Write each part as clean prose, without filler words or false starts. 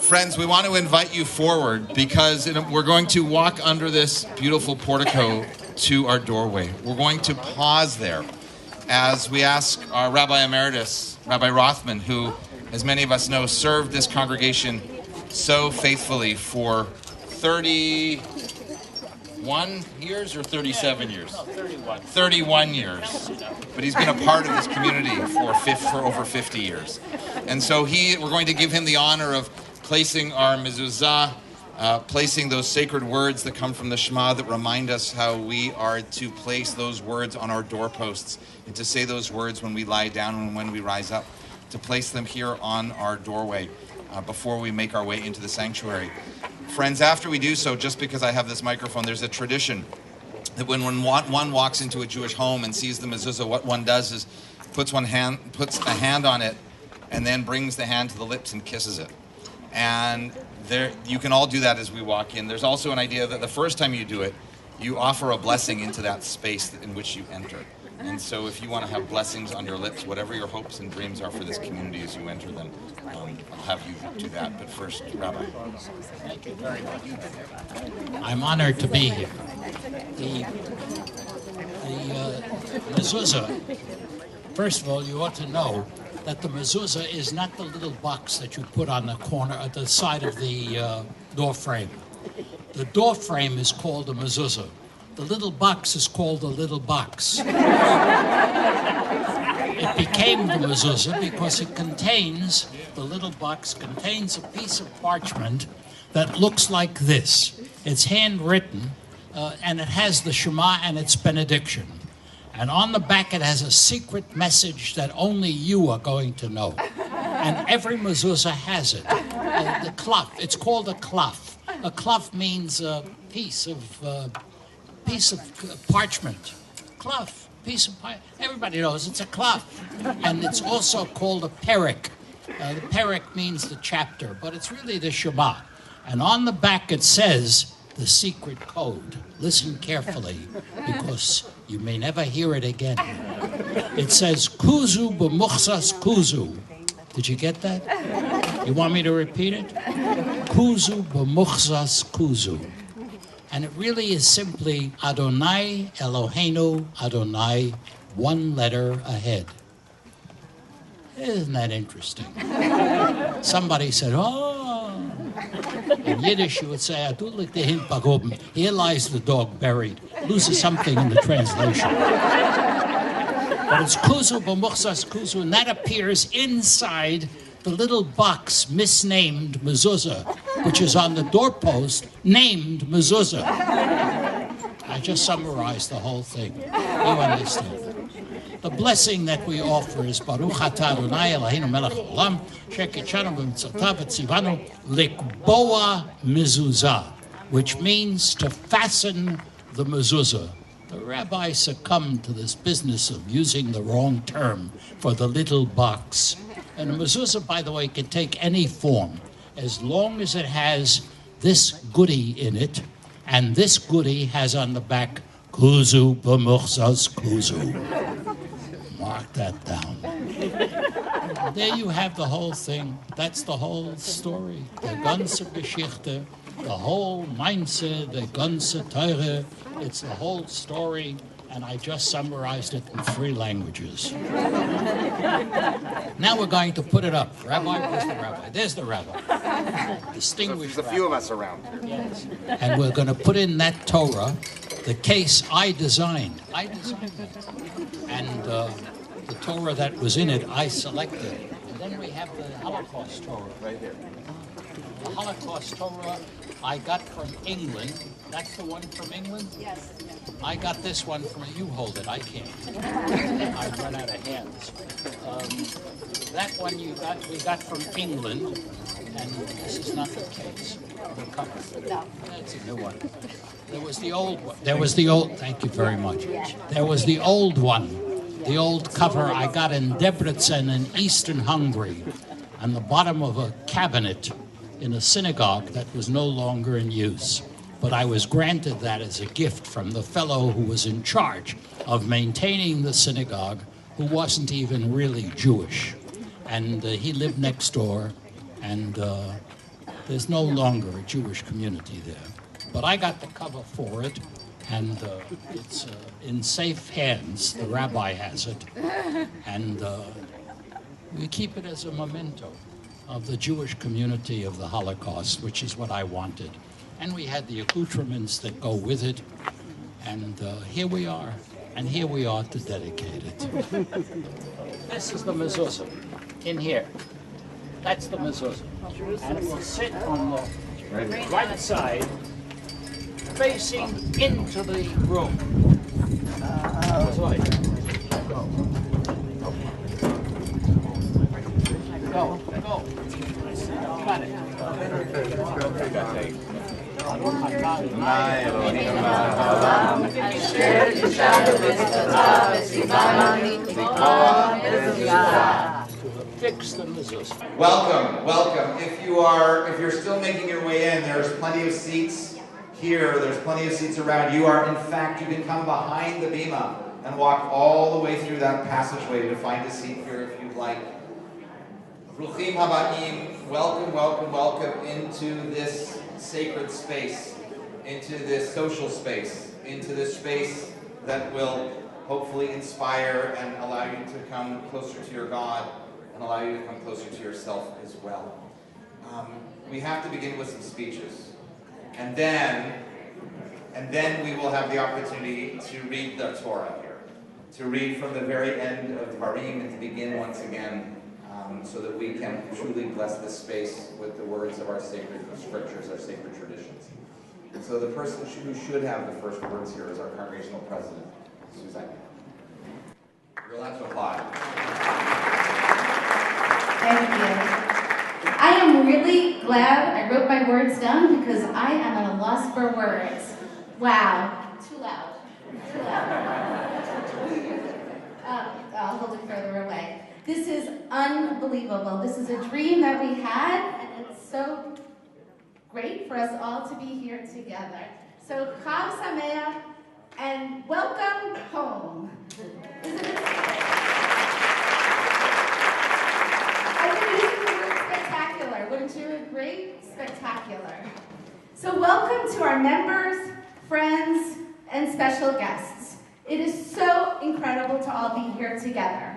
Friends, we want to invite you forward because we're going to walk under this beautiful portico to our doorway. We're going to pause there as we ask our Rabbi Emeritus, Rabbi Rothman, who, as many of us know, served this congregation so faithfully for 31 years or 37 years? No, 31. 31 years. But he's been a part of this community for over 50 years. And so we're going to give him the honor of placing our mezuzah, placing those sacred words that come from the Shema that remind us how we are to place those words on our doorposts and to say those words when we lie down and when we rise up, to place them here on our doorway before we make our way into the sanctuary. Friends, after we do so, just because I have this microphone, there's a tradition that when one walks into a Jewish home and sees the mezuzah, what one does is puts a hand on it and then brings the hand to the lips and kisses it. And you can all do that as we walk in. There's also an idea that the first time you do it, you offer a blessing into that space in which you enter. And so if you want to have blessings on your lips, whatever your hopes and dreams are for this community as you enter them, I'll have you do that. But first, Rabbi. Thank you very much. I'm honored to be here. The mezuzah, first of all, you ought to know that the mezuzah is not the little box that you put on the corner at the side of the door frame. The door frame is called a mezuzah. The little box is called a little box. It became the mezuzah because the little box contains a piece of parchment that looks like this. It's handwritten, and it has the Shema and its benediction. And on the back it has a secret message that only you are going to know. And every mezuzah has it. The klaf, it's called a klaf. A klaf means a piece of parchment. Klaf, piece of parchment. Everybody knows it's a klaf. And it's also called a perek. The perek means the chapter, but it's really the Shema. And on the back it says the secret code. Listen carefully, because you may never hear it again. It says, Kuzu b'muchsas kuzu. Did you get that? You want me to repeat it? Kuzu b'muchsas kuzu. And it really is simply Adonai Eloheinu Adonai, one letter ahead. Isn't that interesting? Somebody said, oh. In Yiddish, you would say, "Adulik dehin pagoben." Here lies the dog buried. Loses something in the translation. But it's kuzu b'muchsas kuzu, and that appears inside the little box misnamed mezuzah, which is on the doorpost named mezuzah. I just summarized the whole thing. You understand. The blessing that we offer is Baruch atah Adonai Eloheinu melech haolam shekitzanu b'mitzvotav v'tzivanu likboa mezuzah, which means to fasten the mezuzah. The rabbi succumbed to this business of using the wrong term for the little box. And a mezuzah, by the way, can take any form as long as it has this goodie in it, and this goodie has on the back kuzu b'muchsas kuzu. Mark that down. There you have the whole thing. That's the whole story. The ganze Geschichte, the whole mindset, the ganze Torah. It's the whole story, and I just summarized it in 3 languages. Now we're going to put it up. Rabbi, where's the rabbi? There's the rabbi. Distinguished There's a few of us around. Yes. And we're going to put in that Torah, the case I designed. I designed it. And the Torah that was in it, I selected. And then we have the Holocaust Torah. Right here. The Holocaust Torah I got from England. That's the one from England? Yes. I got this one from, you hold it, I can't. I run out of hands. That one we got from England, and this is not the case. The cover. No. That's a new one. There was the old one. Thank you very much. There was the old one. The old cover I got in Debrecen in eastern Hungary, on the bottom of a cabinet in a synagogue that was no longer in use. But I was granted that as a gift from the fellow who was in charge of maintaining the synagogue, who wasn't even really Jewish. And he lived next door, and There's no longer a Jewish community there. But I got the cover for it, and it's in safe hands. The rabbi has it. And we keep it as a memento of the Jewish community of the Holocaust, which is what I wanted. And we had the accoutrements that go with it. And here we are. And here we are to dedicate it. This is the mezuzah in here. That's the mezuzah. And it will sit on the right side, facing into the room. That's right. Go. Got it. Fix the mezuzah. Welcome. If you're still making your way in, there's plenty of seats here. There's plenty of seats around. You can come behind the bima and walk all the way through that passageway to find a seat here if you'd like. Bruchim habaim, welcome into this sacred space, into this social space, into this space that will hopefully inspire and allow you to come closer to your God and allow you to come closer to yourself as well. We have to begin with some speeches. And then we will have the opportunity to read the Torah here, to read from the very end of Harim and to begin once again so that we can truly bless this space with the words of our sacred scriptures, our sacred traditions. And so the person who should have the first words here is our congregational president, Suzanne. You're allowed to applaud. Thank you. I am really glad I wrote my words down because I am at a loss for words. Wow. Too loud. I'll hold it further away. This is unbelievable. This is a dream that we had, and it's so great for us all to be here together. So, Chag Sameach, and welcome home. Isn't it? I've been using the word spectacular. Wouldn't you agree? Spectacular. So welcome to our members, friends, and special guests. It is so incredible to all be here together.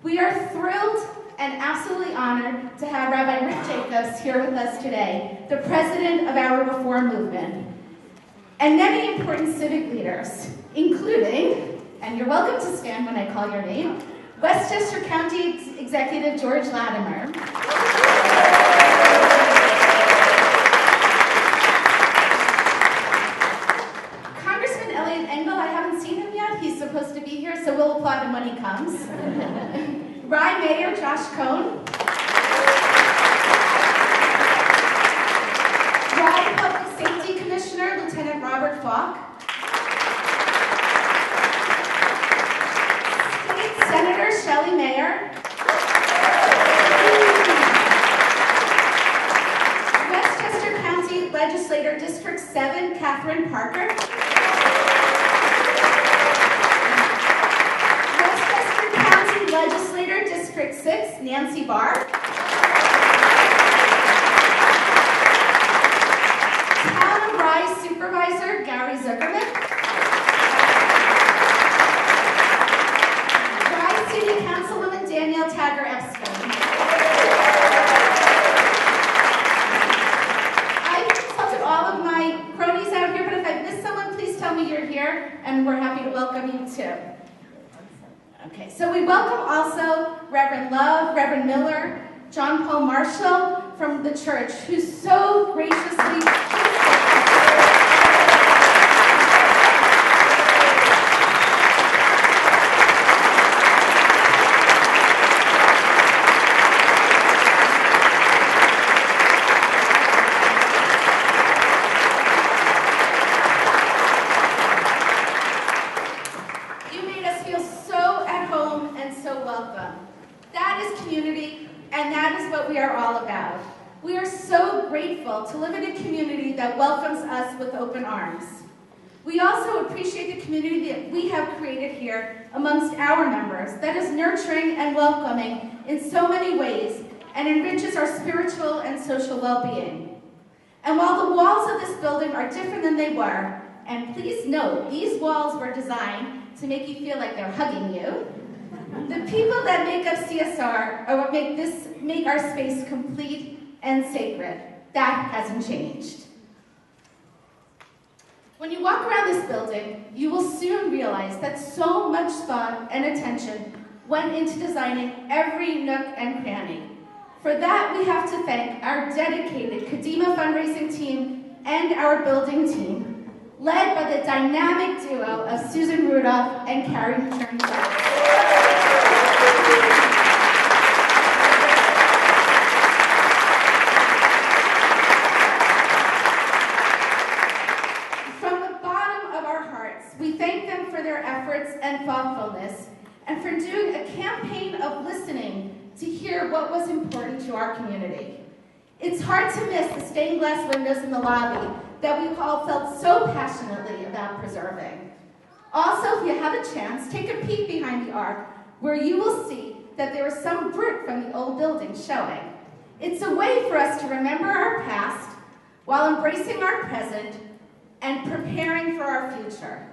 We are thrilled and absolutely honored to have Rabbi Rick Jacobs here with us today, the president of our Reform movement, and many important civic leaders, including, and you're welcome to stand when I call your name, Westchester County Executive George Latimer, Congressman Elliot Engel. I haven't seen him yet. He's supposed to be here, so we'll applaud him when he comes. Rye Mayor Josh Cohn, Rye Public Safety Commissioner Lieutenant Robert Falk, State Senator Shelley Mayer, Westchester County Legislator District 7 Catherine Parker, Westchester County Legislator District 6 Nancy Barr, Town of Rye Supervisor Gary Zuckerman, Rye City Councilwoman Danielle Tagger Epstein. I've consulted all of my cronies out here, but if I've missed someone, please tell me you're here, and we're happy to welcome you too. Okay, so we welcome also Reverend Love, Reverend Miller, John Paul Marshall from the church, who's so graciously to live in a community that welcomes us with open arms. We also appreciate the community that we have created here amongst our members that is nurturing and welcoming in so many ways and enriches our spiritual and social well-being. And while the walls of this building are different than they were, and please note, these walls were designed to make you feel like they're hugging you, the people that make up CSR are what make our space complete and sacred. That hasn't changed. When you walk around this building, you will soon realize that so much thought and attention went into designing every nook and cranny. For that, we have to thank our dedicated Kadima fundraising team and our building team, led by the dynamic duo of Susan Rudolph and Carrie Chern. And thoughtfulness, and for doing a campaign of listening to hear what was important to our community. It's hard to miss the stained glass windows in the lobby that we all felt so passionately about preserving. Also, if you have a chance, take a peek behind the arc, where you will see that there is some brick from the old building showing. It's a way for us to remember our past while embracing our present and preparing for our future.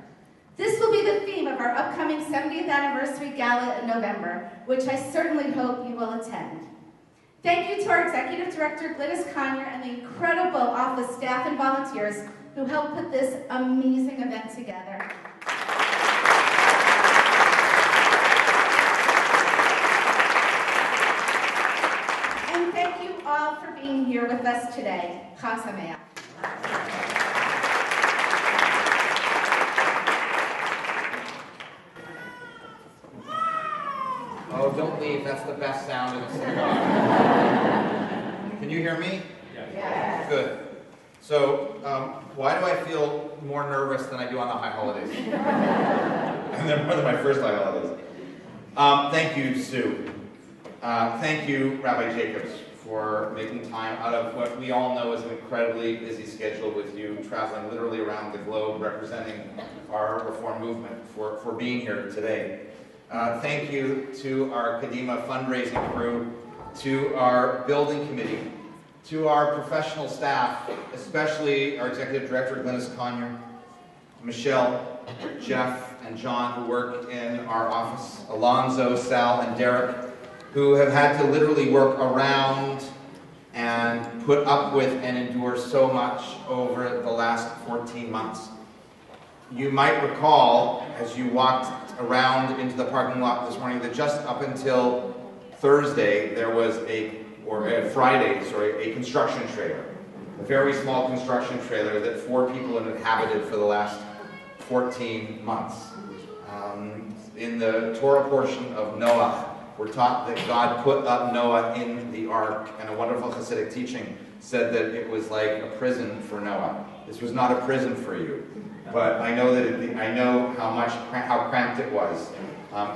This will be the theme of our upcoming 70th anniversary gala in November, which I certainly hope you will attend. Thank you to our Executive Director, Glynis Conyer, and the incredible office staff and volunteers who helped put this amazing event together. And thank you all for being here with us today. Chag Sameach. Oh, don't leave. That's the best sound in the synagogue. Can you hear me? Yes. Good. So, why do I feel more nervous than I do on the high holidays? And they're one of my first high holidays. Thank you, Sue. Thank you, Rabbi Jacobs, for making time out of what we all know is an incredibly busy schedule with you traveling literally around the globe representing our Reform movement for being here today. Thank you to our Kadima fundraising crew, to our building committee, to our professional staff, especially our Executive Director, Glynis Conyer, Michelle, Jeff, and John, who work in our office, Alonzo, Sal, and Derek, who have had to literally work around and put up with and endure so much over the last 14 months. You might recall, as you walked around into the parking lot this morning, that just up until Thursday, there was Friday, a construction trailer. A very small construction trailer that 4 people had inhabited for the last 14 months. In the Torah portion of Noah, we're taught that God put up Noah in the ark, and a wonderful Hasidic teaching said that it was like a prison for Noah. This was not a prison for you, but I know that I know how cramped it was.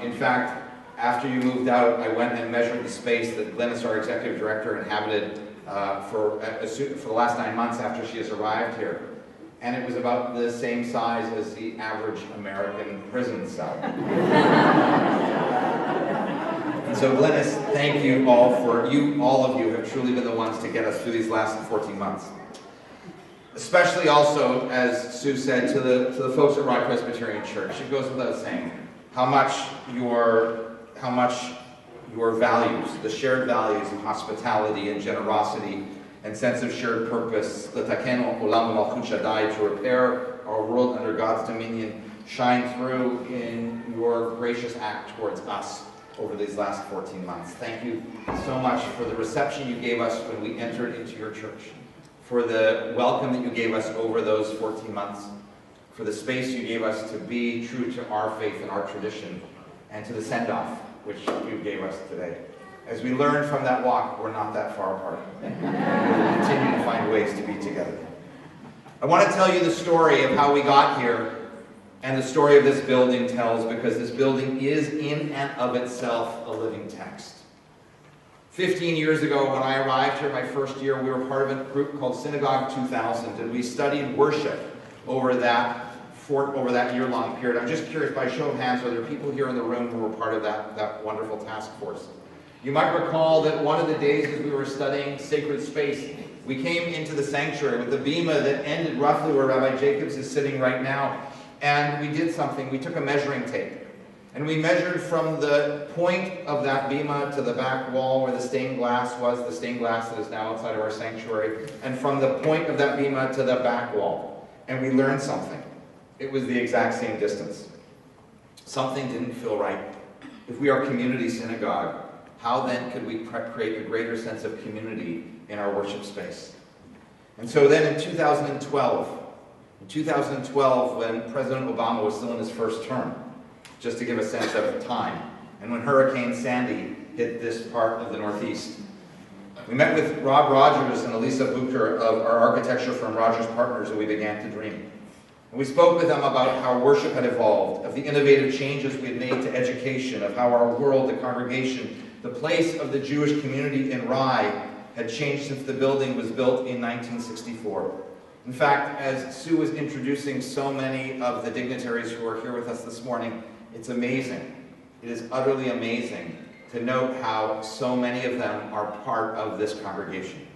In fact, after you moved out, I went and measured the space that Glynis, our executive director, inhabited for the last 9 months after she has arrived here. And it was about the same size as the average American prison cell. And so Glynis, thank you all all of you have truly been the ones to get us through these last 14 months. Especially also, as Sue said, to the folks at Rye Presbyterian Church. It goes without saying how much your values, the shared values of hospitality and generosity and sense of shared purpose, to repair our world under God's dominion, shine through in your gracious act towards us over these last 14 months. Thank you so much for the reception you gave us when we entered into your church, for the welcome that you gave us over those 14 months, for the space you gave us to be true to our faith and our tradition, and to the send-off which you gave us today. As we learned from that walk, we're not that far apart. We will continue to find ways to be together. I want to tell you the story of how we got here, and the story of this building tells, because this building is in and of itself a living text. 15 years ago, when I arrived here my first year, we were part of a group called Synagogue 2000, and we studied worship over that year-long period. I'm just curious, by show of hands, are there people here in the room who were part of that wonderful task force? You might recall that one of the days as we were studying sacred space, we came into the sanctuary with the bima that ended roughly where Rabbi Jacobs is sitting right now. And we did something. We took a measuring tape. And we measured from the point of that bima to the back wall where the stained glass was, the stained glass that is now outside of our sanctuary, and from the point of that bima to the back wall. And we learned something. It was the exact same distance. Something didn't feel right. If we are community synagogue, how then could we create a greater sense of community in our worship space? And so then in 2012, when President Obama was still in his first term, just to give a sense of time, and when Hurricane Sandy hit this part of the Northeast, we met with Rob Rogers and Elisa Bucher of our architecture firm Rogers Partners, and we began to dream. And we spoke with them about how worship had evolved, of the innovative changes we had made to education, of how our world, the congregation, the place of the Jewish community in Rye had changed since the building was built in 1964. In fact, as Sue was introducing so many of the dignitaries who are here with us this morning, it's amazing. It is utterly amazing to note how so many of them are part of this congregation.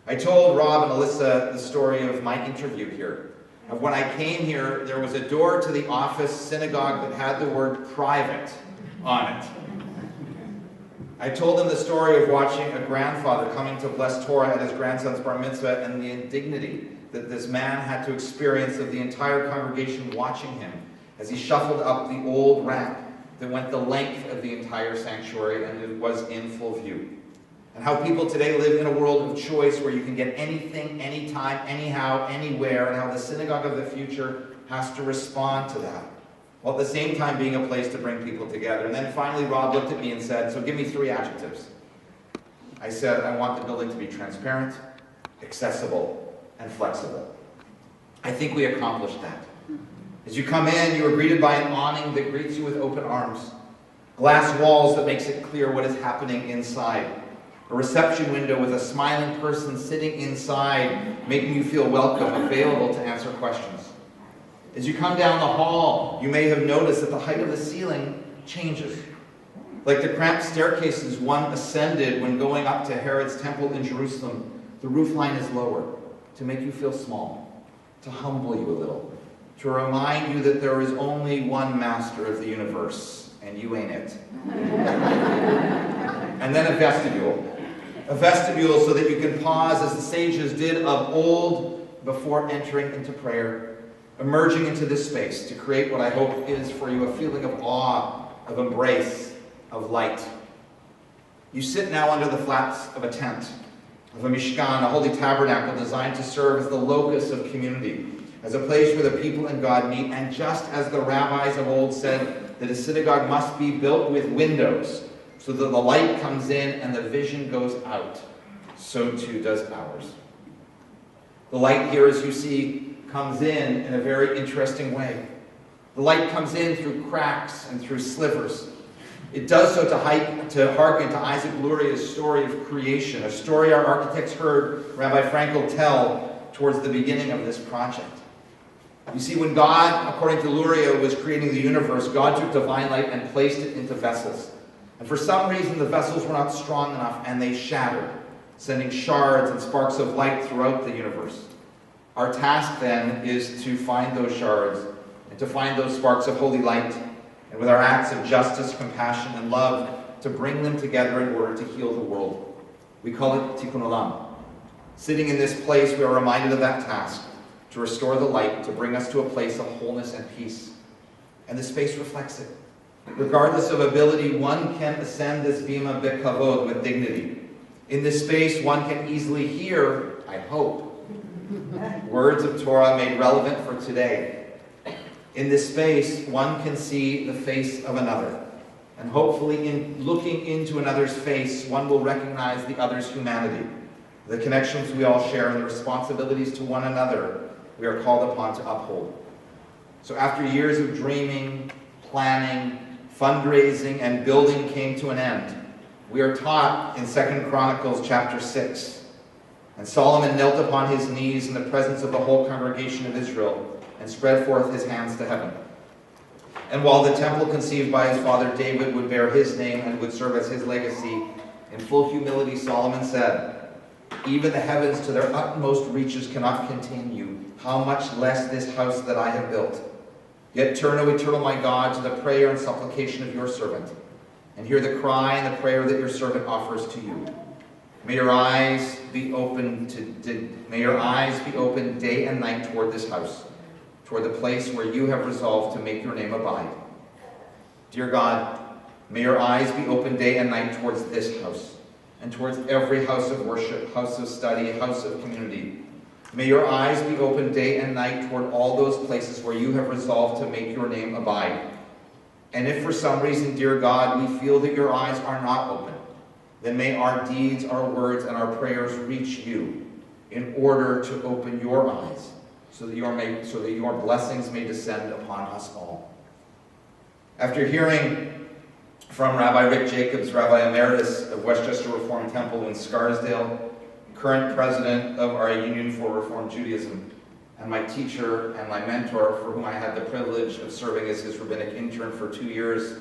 I told Rob and Alyssa the story of my interview here. Of when I came here, there was a door to the office synagogue that had the word private on it. I told them the story of watching a grandfather coming to bless Torah at his grandson's bar mitzvah and the indignity that this man had to experience of the entire congregation watching him as he shuffled up the old ramp that went the length of the entire sanctuary and it was in full view. And how people today live in a world of choice where you can get anything, anytime, anyhow, anywhere, and how the synagogue of the future has to respond to that, while at the same time being a place to bring people together. And then finally Rob looked at me and said, so give me 3 adjectives. I said, I want the building to be transparent, accessible, and flexible. I think we accomplished that. As you come in, you are greeted by an awning that greets you with open arms, glass walls that makes it clear what is happening inside, a reception window with a smiling person sitting inside, making you feel welcome, available to answer questions. As you come down the hall, you may have noticed that the height of the ceiling changes. Like the cramped staircases one ascended when going up to Herod's temple in Jerusalem, the roofline is lower to make you feel small, to humble you a little, to remind you that there is only one master of the universe, and you ain't it. And then a vestibule so that you can pause as the sages did of old before entering into prayer, emerging into this space to create what I hope is for you a feeling of awe, of embrace, of light. You sit now under the flaps of a tent, of a mishkan, a holy tabernacle designed to serve as the locus of community, as a place where the people and God meet. And just as the rabbis of old said that a synagogue must be built with windows so that the light comes in and the vision goes out, so too does ours. The light here, as you see, comes in a very interesting way. The light comes in through cracks and through slivers. It does so to hearken to Isaac Luria's story of creation, a story our architects heard Rabbi Frankel tell towards the beginning of this project. You see, when God, according to Luria, was creating the universe, God took divine light and placed it into vessels. And for some reason, the vessels were not strong enough, and they shattered, sending shards and sparks of light throughout the universe. Our task, then, is to find those shards and to find those sparks of holy light, and with our acts of justice, compassion, and love, to bring them together in order to heal the world. We call it Tikkun Olam. Sitting in this place, we are reminded of that task, to restore the light, to bring us to a place of wholeness and peace. And the space reflects it. Regardless of ability, one can ascend this bima bekavod, with dignity. In this space, one can easily hear, I hope, words of Torah made relevant for today. In this space, one can see the face of another. And hopefully, in looking into another's face, one will recognize the other's humanity, the connections we all share, and the responsibilities to one another we are called upon to uphold. So after years of dreaming, planning, fundraising, and building came to an end, we are taught in 2 Chronicles chapter 6. And Solomon knelt upon his knees in the presence of the whole congregation of Israel and spread forth his hands to heaven. And while the temple conceived by his father David would bear his name and would serve as his legacy, in full humility Solomon said, "Even the heavens to their utmost reaches cannot contain you, how much less this house that I have built. Yet turn, O eternal my God, to the prayer and supplication of your servant, and hear the cry and the prayer that your servant offers to you. May your eyes be open day and night toward this house, toward the place where you have resolved to make your name abide. Dear God, may your eyes be open day and night towards this house, and towards every house of worship, house of study, house of community. May your eyes be open day and night toward all those places where you have resolved to make your name abide. And if for some reason, dear God, we feel that your eyes are not open, then may our deeds, our words, and our prayers reach you in order to open your eyes, so that your blessings may descend upon us all." After hearing from Rabbi Rick Jacobs, Rabbi Emeritus of Westchester Reformed Temple in Scarsdale, current president of our Union for Reformed Judaism, and my teacher and my mentor, for whom I had the privilege of serving as his rabbinic intern for 2 years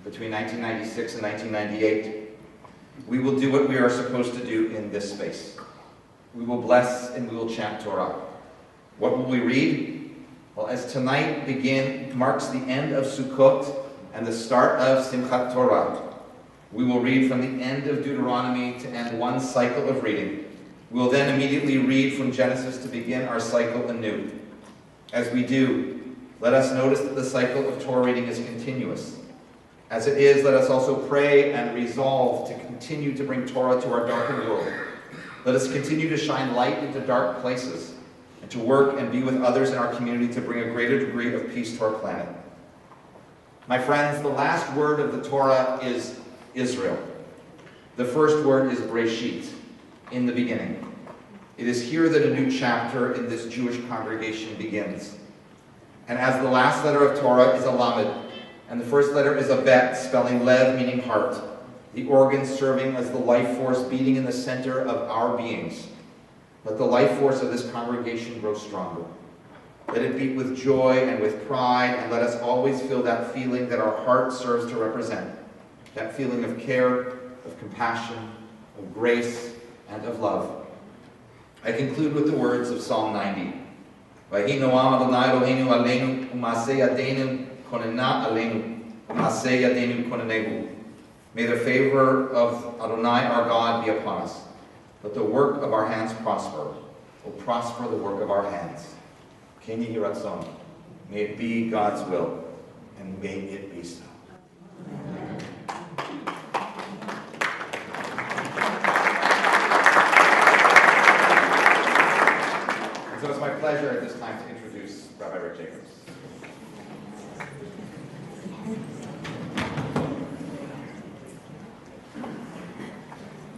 between 1996 and 1998, we will do what we are supposed to do in this space. We will bless and we will chant Torah. What will we read? Well, as tonight marks the end of Sukkot and the start of Simchat Torah, we will read from the end of Deuteronomy to end one cycle of reading. We will then immediately read from Genesis to begin our cycle anew. As we do, let us notice that the cycle of Torah reading is continuous. As it is, let us also pray and resolve to continue to bring Torah to our darkened world. Let us continue to shine light into dark places and to work and be with others in our community to bring a greater degree of peace to our planet. My friends, the last word of the Torah is Israel. The first word is Breshit, in the beginning. It is here that a new chapter in this Jewish congregation begins. And as the last letter of Torah is a lamed, and the first letter is a bet, spelling lev, meaning heart, the organ serving as the life force beating in the center of our beings. Let the life force of this congregation grow stronger. Let it beat with joy and with pride, and let us always feel that feeling that our heart serves to represent, that feeling of care, of compassion, of grace, and of love. I conclude with the words of Psalm 90. Vayhi noam Adonai Eloheinu aleinu, u'maseh yadeinu konena aleinu, u'maseh yadeinu konenehu. May the favor of Adonai our God be upon us. Let the work of our hands prosper. Will prosper the work of our hands. Ken yehi ratzon. May it be God's will, and may it be so. So it's my pleasure at this time to introduce Rabbi Rick Jacobs.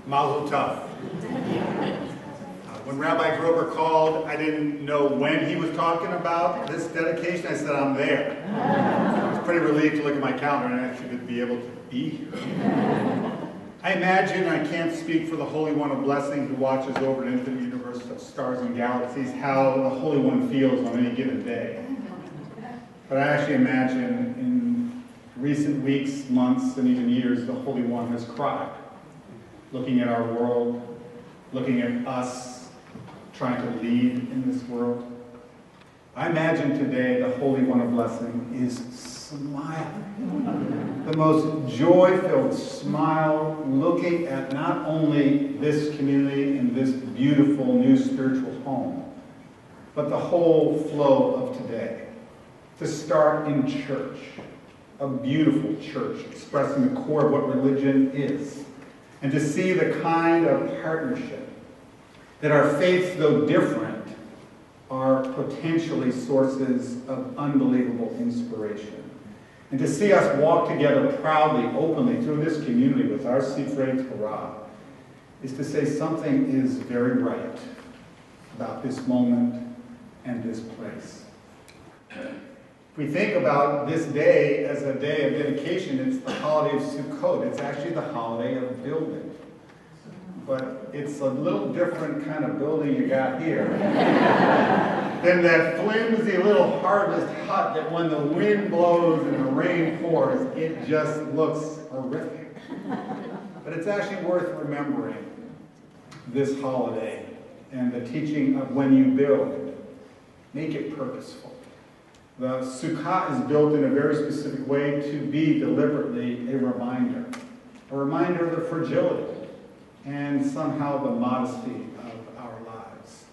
Mazel tov. When Rabbi Grober called, I didn't know when he was talking about this dedication. I said, I'm there. I was pretty relieved to look at my calendar and actually to be able to be here. I imagine, I can't speak for the Holy One of Blessing who watches over an infinite universe of stars and galaxies, how the Holy One feels on any given day. But I actually imagine in recent weeks, months, and even years, the Holy One has cried, looking at our world, looking at us, trying to lead in this world. I imagine today the Holy One of Blessing is smiling. The most joy-filled smile, looking at not only this community and this beautiful new spiritual home, but the whole flow of today. To start in church, a beautiful church expressing the core of what religion is, and to see the kind of partnership that our faiths, though different, are potentially sources of unbelievable inspiration. And to see us walk together proudly, openly through this community with our Sifrei Torah is to say something is very right about this moment and this place. If we think about this day as a day of dedication, it's the holiday of Sukkot. It's actually the holiday of building. But it's a little different kind of building you got here. than that flimsy little harvest hut that when the wind blows and the rain pours, it just looks horrific. But it's actually worth remembering this holiday and the teaching of when you build, make it purposeful. The sukkah is built in a very specific way to be deliberately a reminder of the fragility and somehow the modesty of our lives.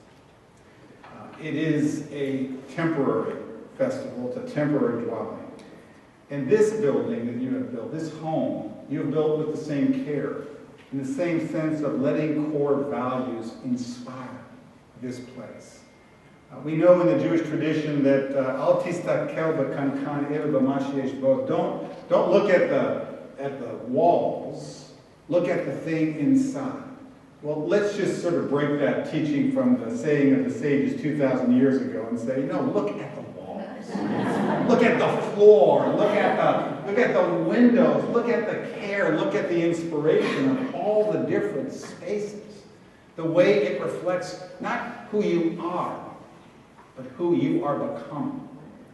It is a temporary festival, it's a temporary dwelling. And this building that you have built, this home, you have built with the same care, in the same sense of letting core values inspire this place. We know in the Jewish tradition that al tistakel b'kankan ela b'ma sheyesh bo. Don't look at the walls, look at the thing inside. Well, let's just sort of break that teaching from the saying of the sages 2,000 years ago and say, no, look at the walls. Look at the floor, look at the windows, look at the care, look at the inspiration of all the different spaces. The way it reflects not who you are, but who you are becoming.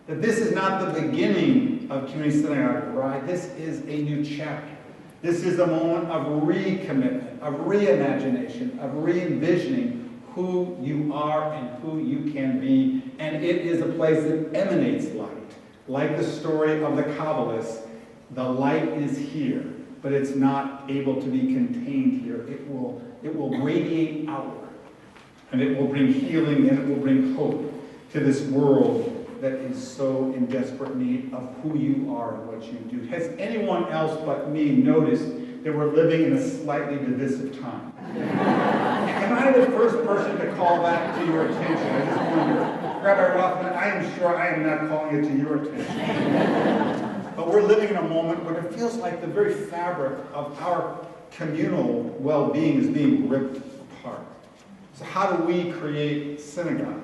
That this is not the beginning of Community Synagogue, right? This is a new chapter. This is a moment of recommitment, of reimagination, of re-envisioning who you are and who you can be. And it is a place that emanates light. Like the story of the Kabbalists, the light is here, but it's not able to be contained here. It will radiate outward, and it will bring healing, and it will bring hope to this world that is so in desperate need of who you are and what you do. Has anyone else but me noticed that we're living in a slightly divisive time? Am I the first person to call that to your attention? I just wonder. Rabbi Rothman, I am sure I am not calling it to your attention. But we're living in a moment where it feels like the very fabric of our communal well-being is being ripped apart. So how do we create synagogues?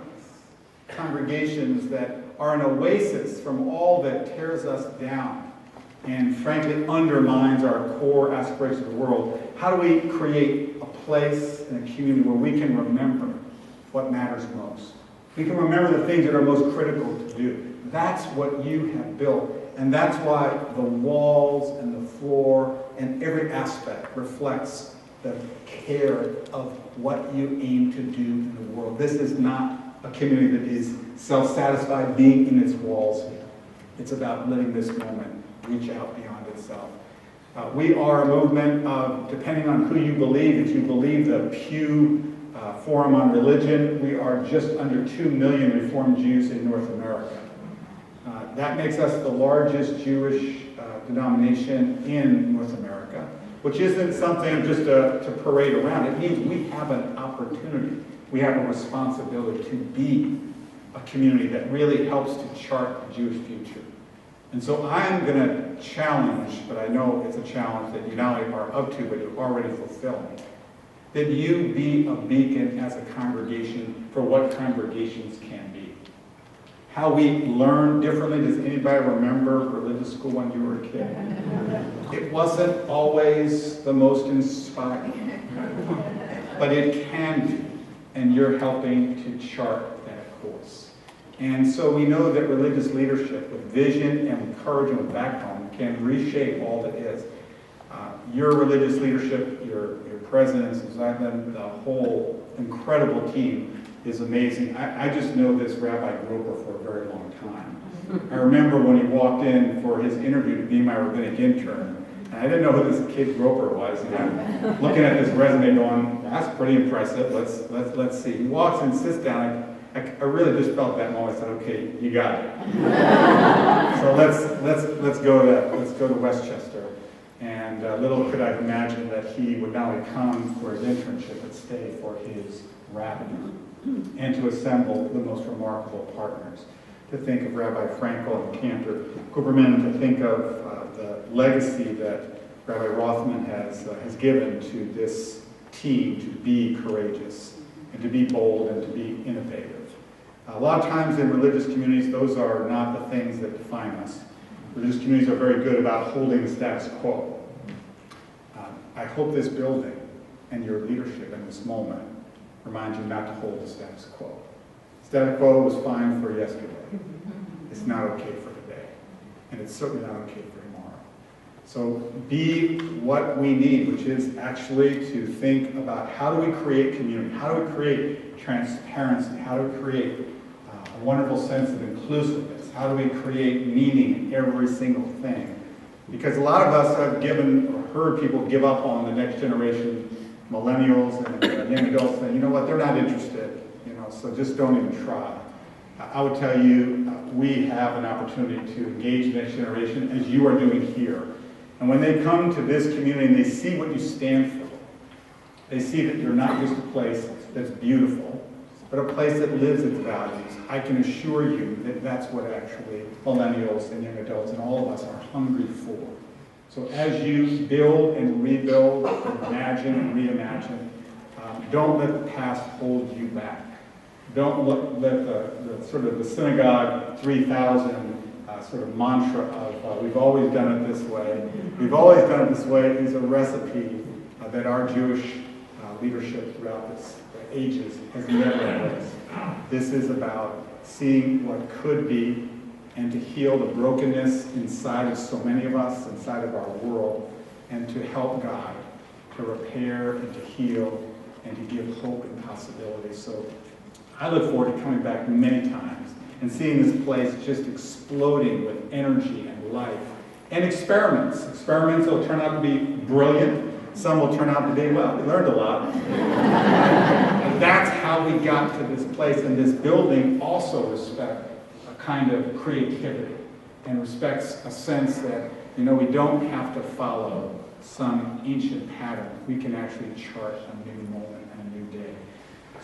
Congregations that are an oasis from all that tears us down and frankly undermines our core aspirations of the world. How do we create a place and a community where we can remember what matters most? We can remember the things that are most critical to do. That's what you have built, and that's why the walls and the floor and every aspect reflects the care of what you aim to do in the world. This is not a community that is self-satisfied being in its walls. It's about letting this moment reach out beyond itself. We are a movement of, depending on who you believe, if you believe the Pew Forum on Religion, we are just under 2 million Reformed Jews in North America. That makes us the largest Jewish denomination in North America, which isn't something just to parade around. It means we have an opportunity. We have a responsibility to be a community that really helps to chart the Jewish future. And so I'm going to challenge, but I know it's a challenge that you not only are up to, but you're already fulfilling, that you be a beacon as a congregation for what congregations can be. How we learn differently. Does anybody remember religious school when you were a kid? It wasn't always the most inspiring, but it can be. And you're helping to chart that course. And so we know that religious leadership with vision and with courage and with backbone can reshape all that is. Your religious leadership, your presidents, the whole incredible team is amazing. I just know this Rabbi Groper for a very long time. I remember when he walked in for his interview to be my rabbinic intern, and I didn't know who this kid Groper was. And I'm looking at this resume going, that's pretty impressive. Let's see. He walks and sits down. I really just felt that moment. I said, okay, you got it. So let's go to Westchester. And little could I have imagined that he would not only come for his internship, but stay for his rabbinate and to assemble the most remarkable partners. To think of Rabbi Frankel and Cantor Kuperman, to think of the legacy that Rabbi Rothman has given to this team to be courageous and to be bold and to be innovative. A lot of times in religious communities, those are not the things that define us. Religious communities are very good about holding the status quo. I hope this building and your leadership in this moment remind you not to hold the status quo. Status quo was fine for yesterday. It's not okay for today. And it's certainly not okay for tomorrow. So be what we need, which is actually to think about how do we create community? How do we create transparency? How do we create a wonderful sense of inclusiveness? How do we create meaning in every single thing? Because a lot of us have given or heard people give up on the next generation, millennials and young adults, saying, you know what, they're not interested, so just don't even try. I would tell you, we have an opportunity to engage the next generation as you are doing here. And when they come to this community and they see what you stand for, they see that you're not just a place that's beautiful, but a place that lives its values. I can assure you that that's what actually millennials and young adults and all of us are hungry for. So as you build and rebuild, imagine and reimagine, don't let the past hold you back. Don't let the sort of the synagogue 3000 sort of mantra of we've always done it this way. We've always done it this way is a recipe that our Jewish leadership throughout the ages has never embraced. This is about seeing what could be and to heal the brokenness inside of so many of us, inside of our world, and to help God to repair and to heal and to give hope and possibility. So I look forward to coming back many times and seeing this place just exploding with energy and life. And experiments. Experiments will turn out to be brilliant. Some will turn out to be, well, we learned a lot. And that's how we got to this place. And this building also respects a kind of creativity and respects a sense that, we don't have to follow some ancient pattern. We can actually chart a new moment and a new day.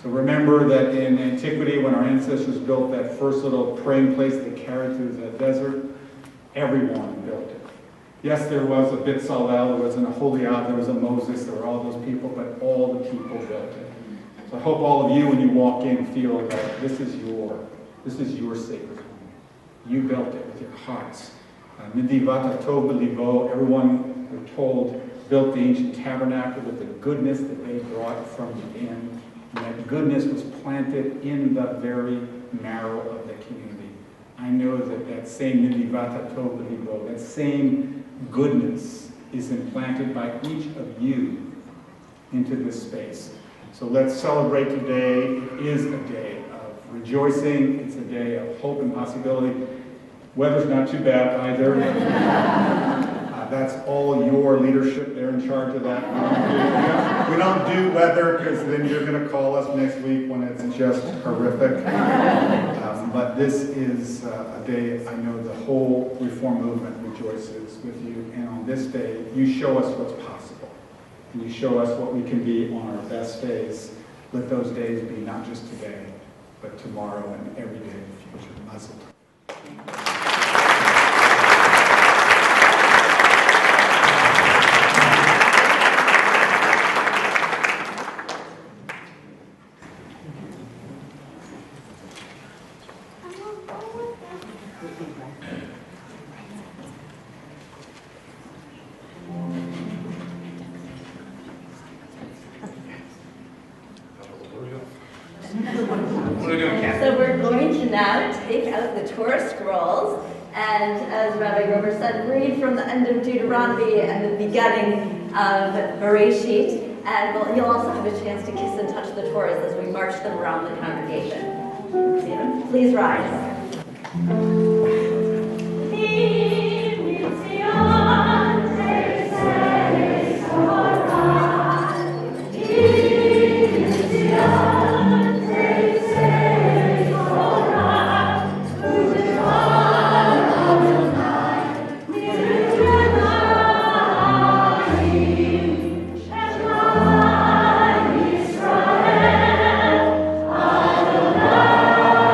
So remember that in antiquity, when our ancestors built that first little praying place they carried through the desert, everyone built it. Yes, there was a Bit Salel, there was an Aholiab, there was a Moses, there were all those people, but all the people built it. So I hope all of you, when you walk in, feel that this is your sacred home. You built it with your hearts. Midivat Tov B'Livo, everyone, we're told, built the ancient tabernacle with the goodness that they brought from within. And that goodness was planted in the very marrow of the community. I know that same Midivat Tov B'Livo, that same goodness is implanted by each of you into this space. So let's celebrate today. It is a day of rejoicing. It's a day of hope and possibility. Weather's not too bad either. That's all your leadership. They're in charge of that. We don't do weather because then you're going to call us next week when it's just horrific. But this is a day I know the whole Reform movement rejoices with you. And on this day, you show us what's possible. And you show us what we can be on our best days. Let those days be not just today, but tomorrow and every day in the future. Mazel tov. So we're going to now take out the Torah scrolls and, as Rabbi Grover said, read from the end of Deuteronomy and the beginning of Bereshit. And you'll also have a chance to kiss and touch the Torahs as we march them around the congregation. Please rise. Adonai Eloheinu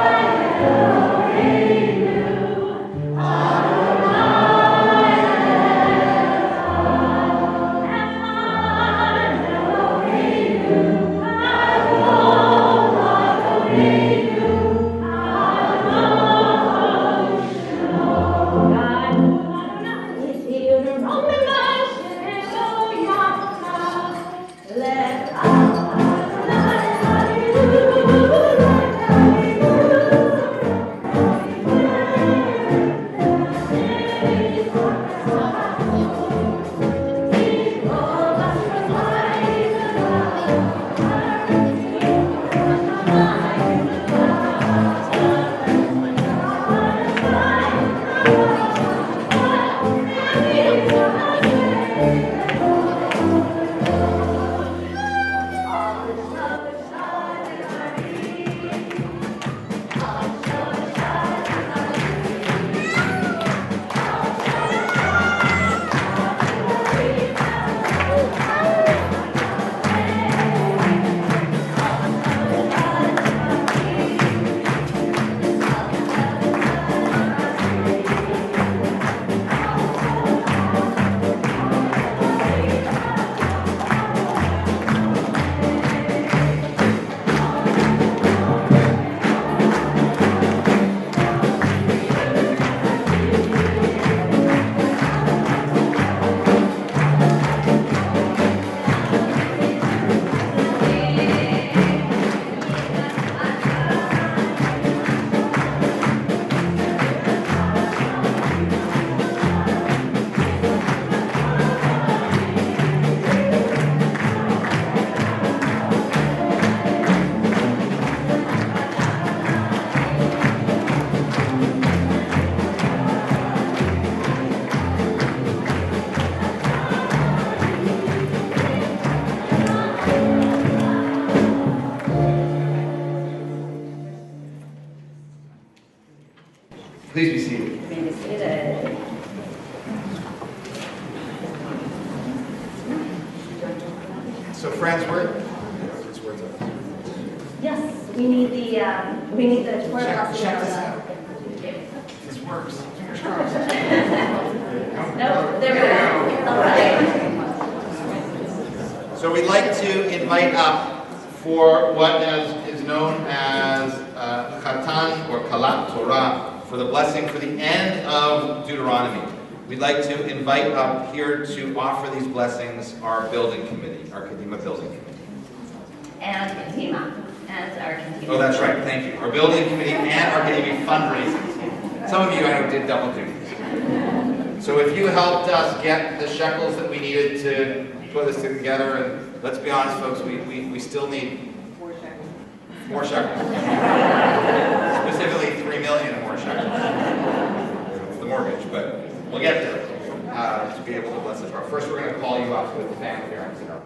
Please be seated. You may be seated. So friends, Yes, we need the Torah check this procession. out. This works. Fingers crossed. Nope, there we go. All right. So we'd like to invite up for what is known as Chatan or Kalat Torah, for the blessing for the end of Deuteronomy. We'd like to invite up here to offer these blessings our building committee, our Kadima building committee. And Kadima. And our Kadima. Oh, that's right. Thank you. Our building committee and our Kadima fundraising team. Some of you, I know, did double duties. So if you helped us get the shekels that we needed to put this together, and let's be honest, folks, we still need more shekels. Specifically, 3 million more shekels. It's the mortgage, but we'll get there to be able to bless the Torah. First, we're going to call you up with the fanfare and stuff.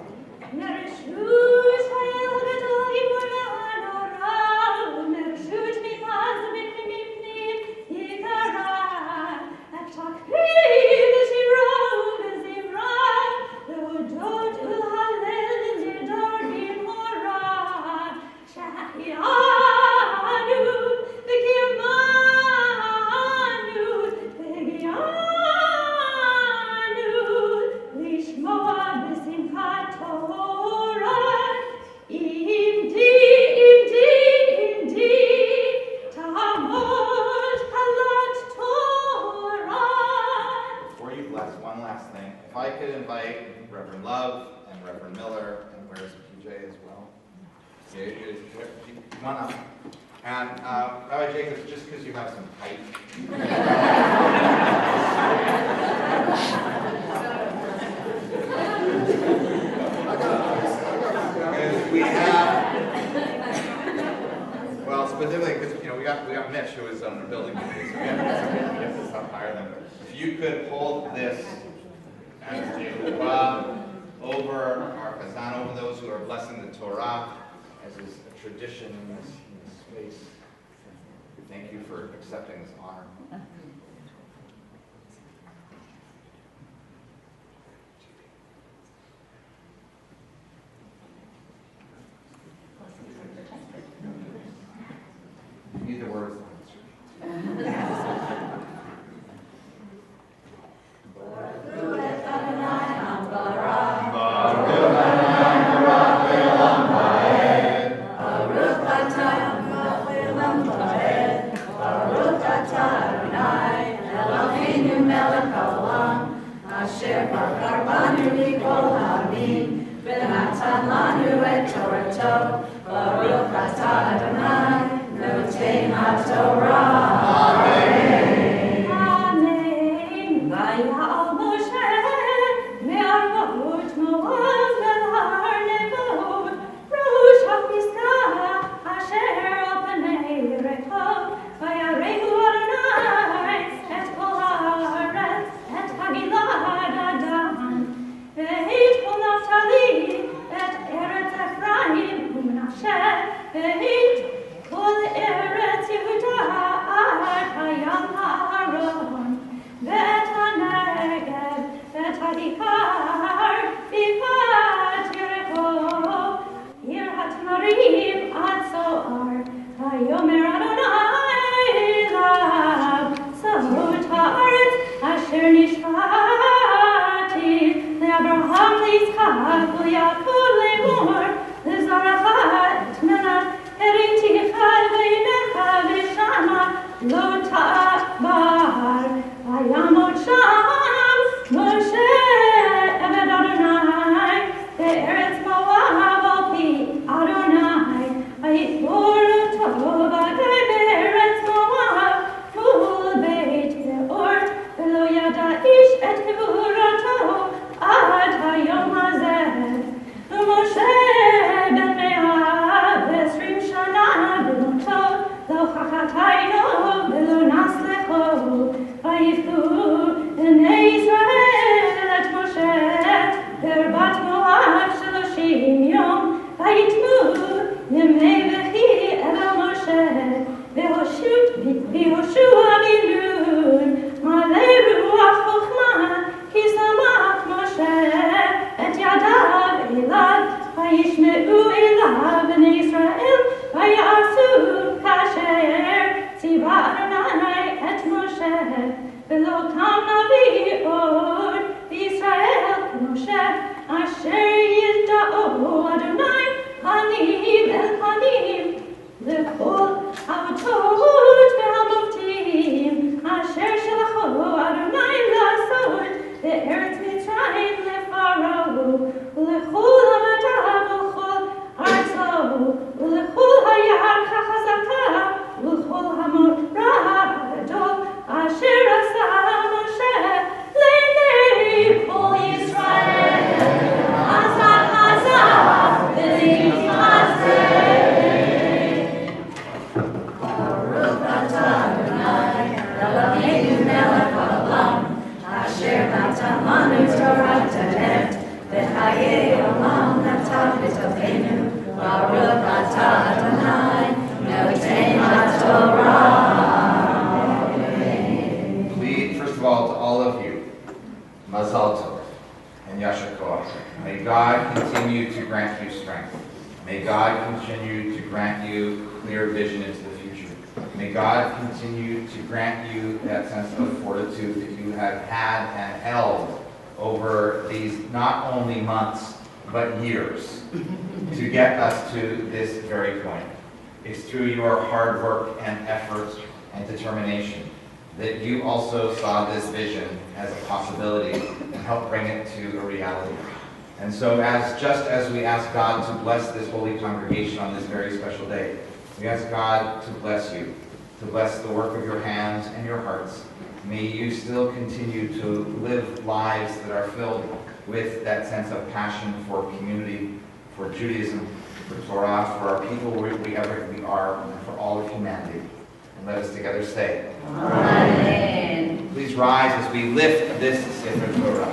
Come on up. And Rabbi Jacobs, just because you have some height. We have, well, specifically because we got Mitch, who is on the building committee, so we have to get this up higher than that. If you could hold this as a over our chazan, over those who are blessing the Torah, as is a tradition in this space. Thank you for accepting this honor. You need the words. Lo Adonai et Moshe, v'lo tam navi od Yisrael Moshe, asher yida'u Adonai panim el panim, l'kol ha'avot ve'hamavtim, asher shalacho Adonai la'asot be'eretz Mitzrayim leFaro, u'lechol ha'madav u'chol arzo, u'lechol ha'yar ha'chazaka, u'lechol ha'morah ha'gadol, asher asa Moshe le'nei kol Yisrael, hazah hazah v'litzmaseh. Baruch atah Adonai, Eloheinu melech haolam, asher natan lanu Torah tehet, v'chayei olam natan b'tocheinu. Baruch atah Adonai, noten haTorah. Please, first of all, to all of you, Mazal Tov and Yasher Koach. May God continue to grant you strength. May God continue to grant you clear vision into the future. May God continue to grant you that sense of fortitude that you have had and held over these not only months, but years to get us to this very point. It's through your hard work and effort and determination that you also saw this vision as a possibility and helped bring it to a reality. And so just as we ask God to bless this holy congregation on this very special day, we ask God to bless you, to bless the work of your hands and your hearts. May you still continue to live lives that are filled with that sense of passion for community, for Judaism, for Torah, for our people wherever we are, and for all of humanity. And let us together say, Amen. Please rise as we lift this Sefer Torah.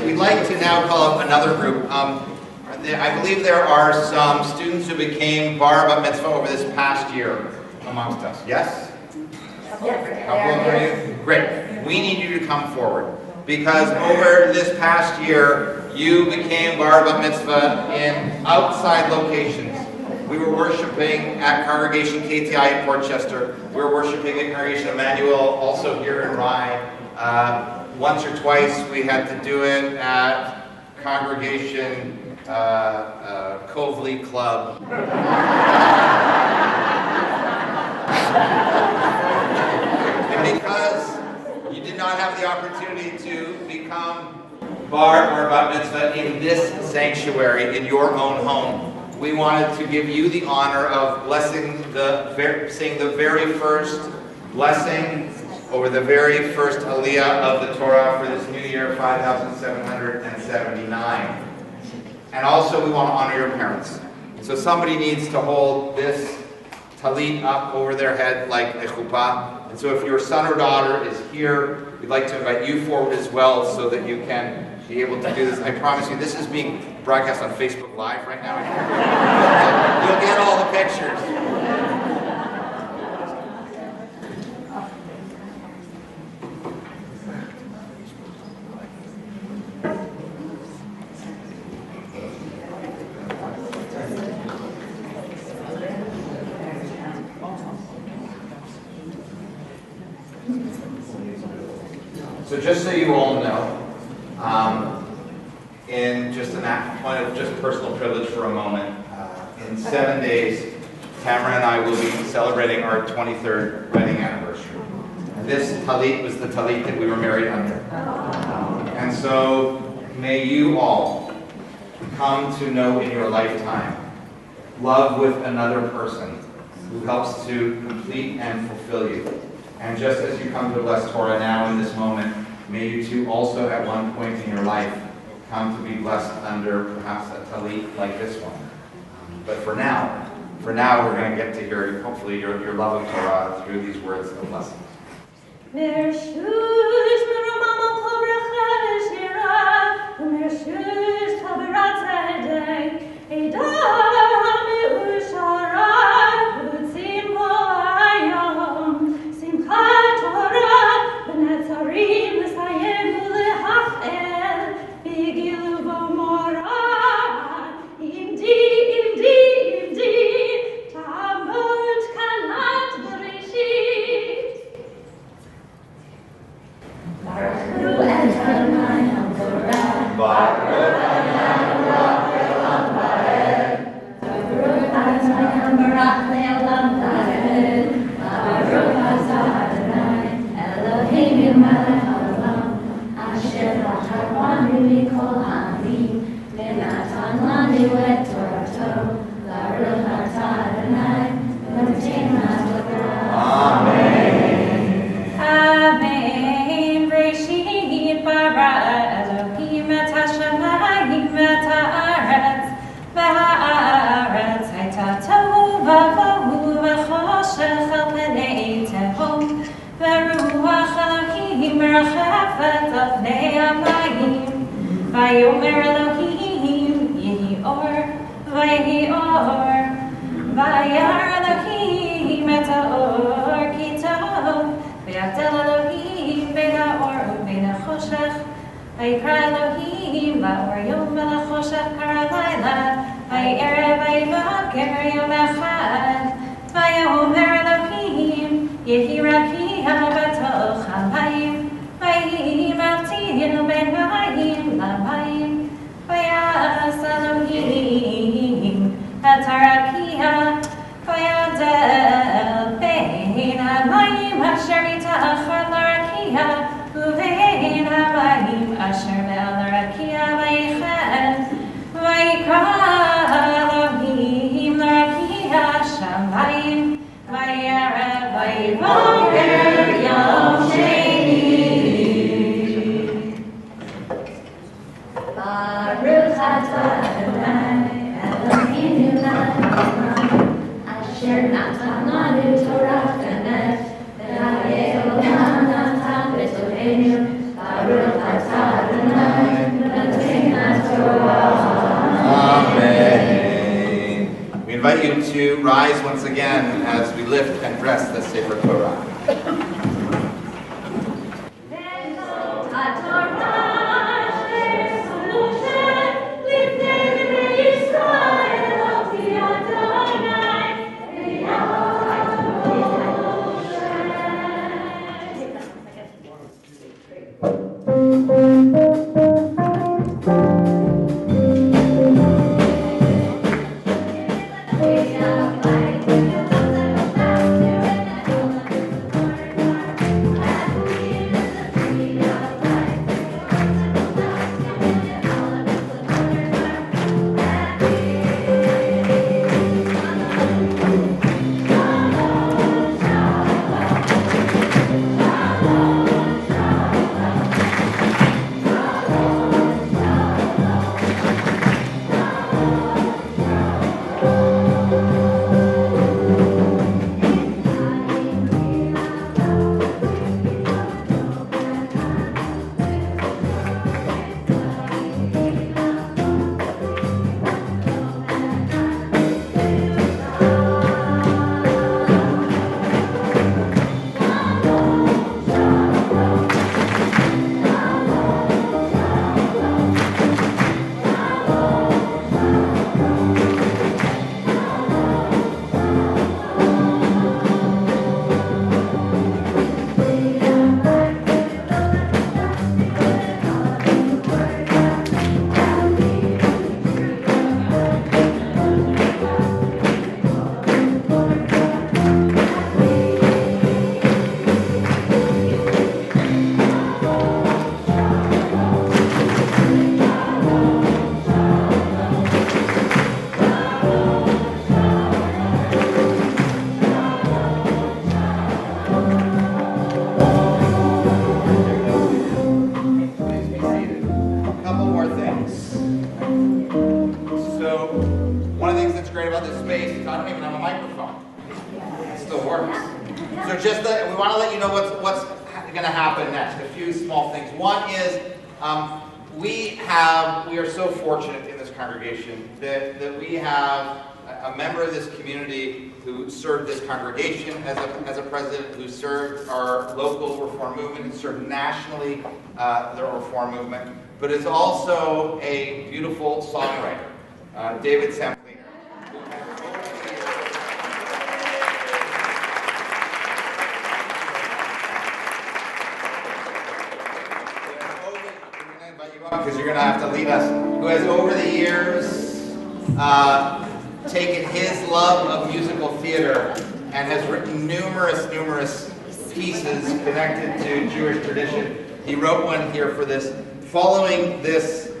We'd like to now call up another group. I believe there are some students who became bar bat mitzvah over this past year amongst us. Yes? Yes. How old are you? Great. We need you to come forward because over this past year, you became bar bat mitzvah in outside locations. We were worshiping at Congregation KTI in Portchester. We were worshiping at Congregation Emmanuel, also here in Rye. Once or twice we had to do it at Congregation Covely Club. And because you did not have the opportunity to become bar or bat mitzvah in this sanctuary, in your own home, we wanted to give you the honor of blessing saying the very first blessing over the very first aliyah of the Torah for this new year, 5779. And also we want to honor your parents. So somebody needs to hold this talit up over their head like a chuppah. And so if your son or daughter is here, we'd like to invite you forward as well so that you can be able to do this. I promise you, this is being broadcast on Facebook Live right now. You'll get all the pictures. So just so you all know, in just an point of just personal privilege for a moment, in 7 days, Tamara and I will be celebrating our 23rd wedding anniversary. And this talit was the talit that we were married under. And so may you all come to know in your lifetime love with another person who helps to complete and fulfill you. And just as you come to bless Torah now in this moment, may you too also at one point in your life come to be blessed under perhaps a talit like this one. But for now we're going to get to hear, hopefully, your love of Torah through these words of blessing. Vayomer Elohim, Yehi Or, Vayehi Or, Vayar Elohim et Or ki tov, Vayavdel Elohim bein ha'or u'bein ha'choshech, Vayikra Elohim la'or yom ve'la'choshech kara layla, Vayerev vayivaker yom echad, Vayomer Elohim, Yehi rakia b'toch hamayim, Vayehi mavtin ben mayim lamayim, Vayas Elohim et harakia, Vayadel bein hamayim asher mitachar l'rakia, uvein hamayim asher me'al l'rakia vayichad, Vayikra Elohim l'rakia shamayim, Vayerev vayivaker yom sheni. Baruch atah Adonai Eloheinu melech asher natan lanu Torah v'emet v'hayeh olam natan b'toveinu. Baruch atah Adonai noten Torah. Amen. We invite you to rise once again as we lift and dress the Sefer Torah. we want to let you know what's going to happen next. A few small things. One is we are so fortunate in this congregation that we have a member of this community who served this congregation as a president, who served our local reform movement, and served nationally the reform movement, but is also a beautiful songwriter, David Sampliner. Because you're going to have to lead us, who has over the years taken his love of musical theater and has written numerous pieces connected to Jewish tradition. He wrote one here for this. Following this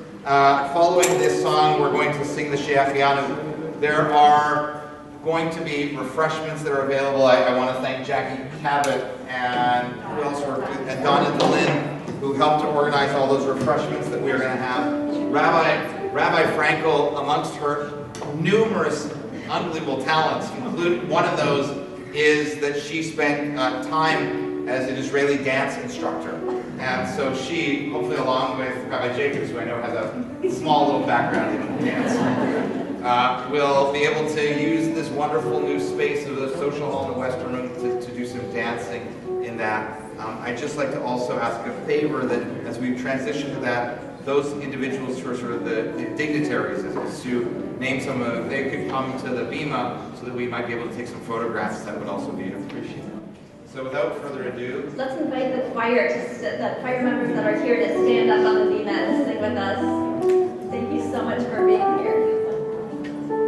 song, we're going to sing the Sheachianu. There are going to be refreshments that are available. I want to thank Jackie Cabot and who else worked with, and Donna DeLynn, who helped to organize all those refreshments that we are going to have. Rabbi Frankel, amongst her numerous unbelievable talents, including one of those is that she spent time as an Israeli dance instructor. And so she, hopefully along with Rabbi Jacobs, who I know has a small little background in dance, will be able to use this wonderful new space of the social hall in the Western Room to do some dancing in that. I'd just like to also ask a favor that as we transition to that, those individuals who are sort of the dignitaries, as to name some of, they could come to the bima so that we might be able to take some photographs. That would also be appreciated. So without further ado, let's invite the choir the choir members that are here to stand up on the bima and sing with us. Thank you so much for being here.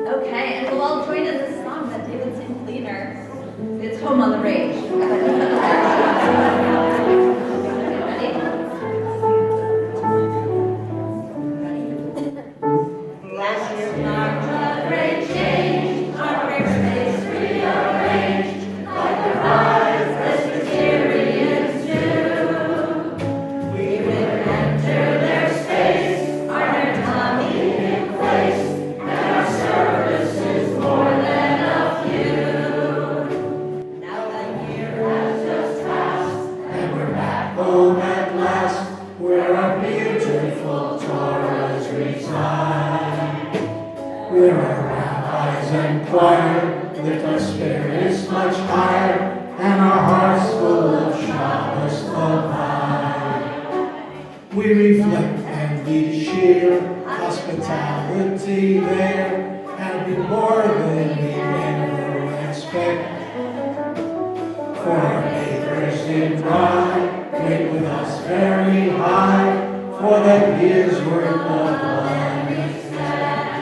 Okay, and we'll all join in this song that David Sampliner. It's Home on the Range. We reflect and we share hospitality there, and be more than we ever expect. For our neighbors in Rye, rate with us very high, for that year's worth of blood is spent.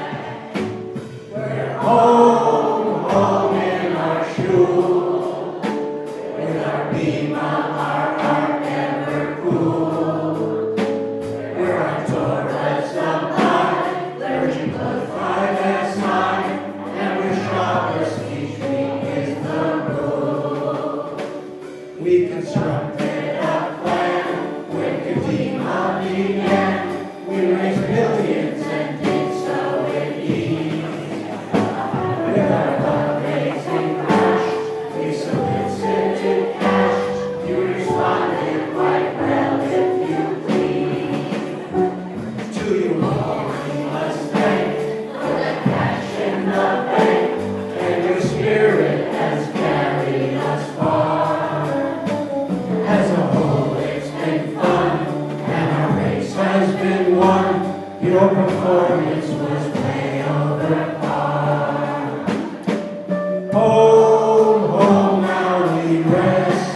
We're home in our shul, with our bima, our heart ever cool. We constructed a plan when Kadima began. We raised millions and did so with ease. With our fundraising crash, we solicited cash. You responded quite well if you please. To you all we must thank for the cash in the bank, and your spirit has carried us far. As a whole, it's been fun, and our race has been won. Your performance was way over par. Home, now we rest,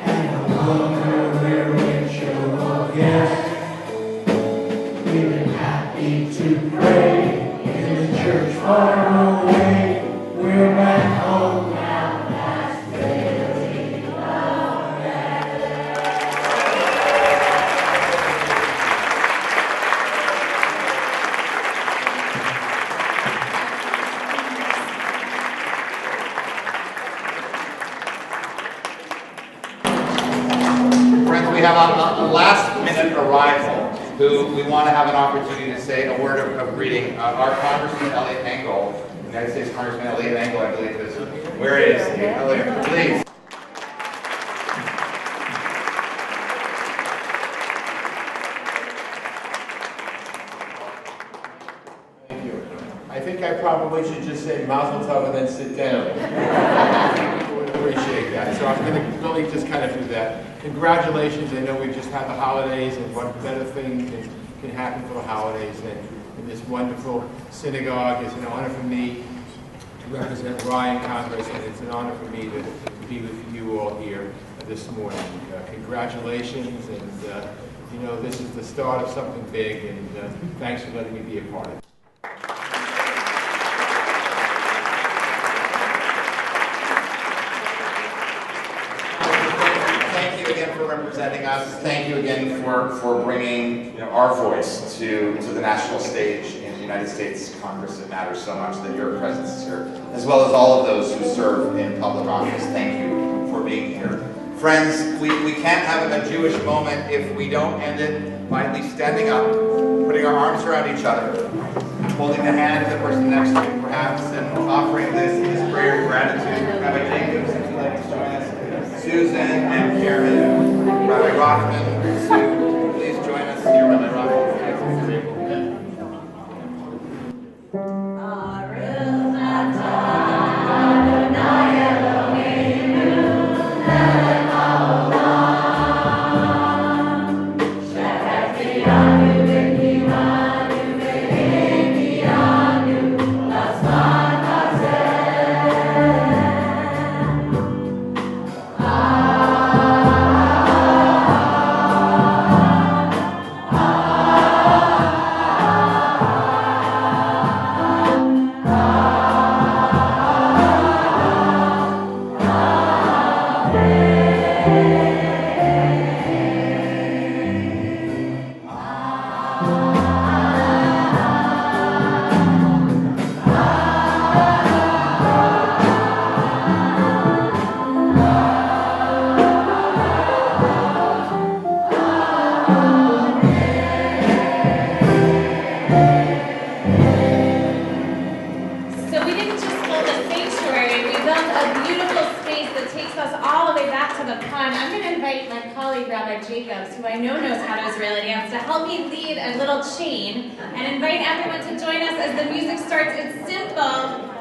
and no longer we're ritual guests. We've been happy to pray in the church far away. We're back home now. we have a last-minute arrival who we want to have an opportunity to say a word of greeting. Our Congressman Elliot Engel, United States Congressman Elliot Engel, I believe is. Where is he? Elliot, please. I probably should just say Mazel Tov and then sit down. I would appreciate that. So I'm going to really just kind of do that. Congratulations. I know we just had the holidays, and what better thing can happen for the holidays than in this wonderful synagogue. It's an honor for me to represent Rye in Congress, and it's an honor for me to be with you all here this morning. Congratulations, and you know, this is the start of something big, and thanks for letting me be a part of it. Thank you again for representing us. Thank you again for bringing our voice to the national stage in the United States Congress. It matters so much that your presence is here, as well as all of those who serve in public office. Thank you for being here. Friends, we can't have a Jewish moment if we don't end it by at least standing up, putting our arms around each other, holding the hand of the person next to you, perhaps, and offering this prayer of gratitude. Rabbi Jacobs, if you'd like to join us, Susan and Karen, Rabbi Rothman, Sue, please join us here, Rabbi Rothman.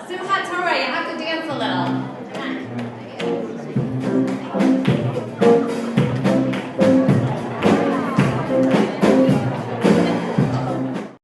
Simchat Torah, you have to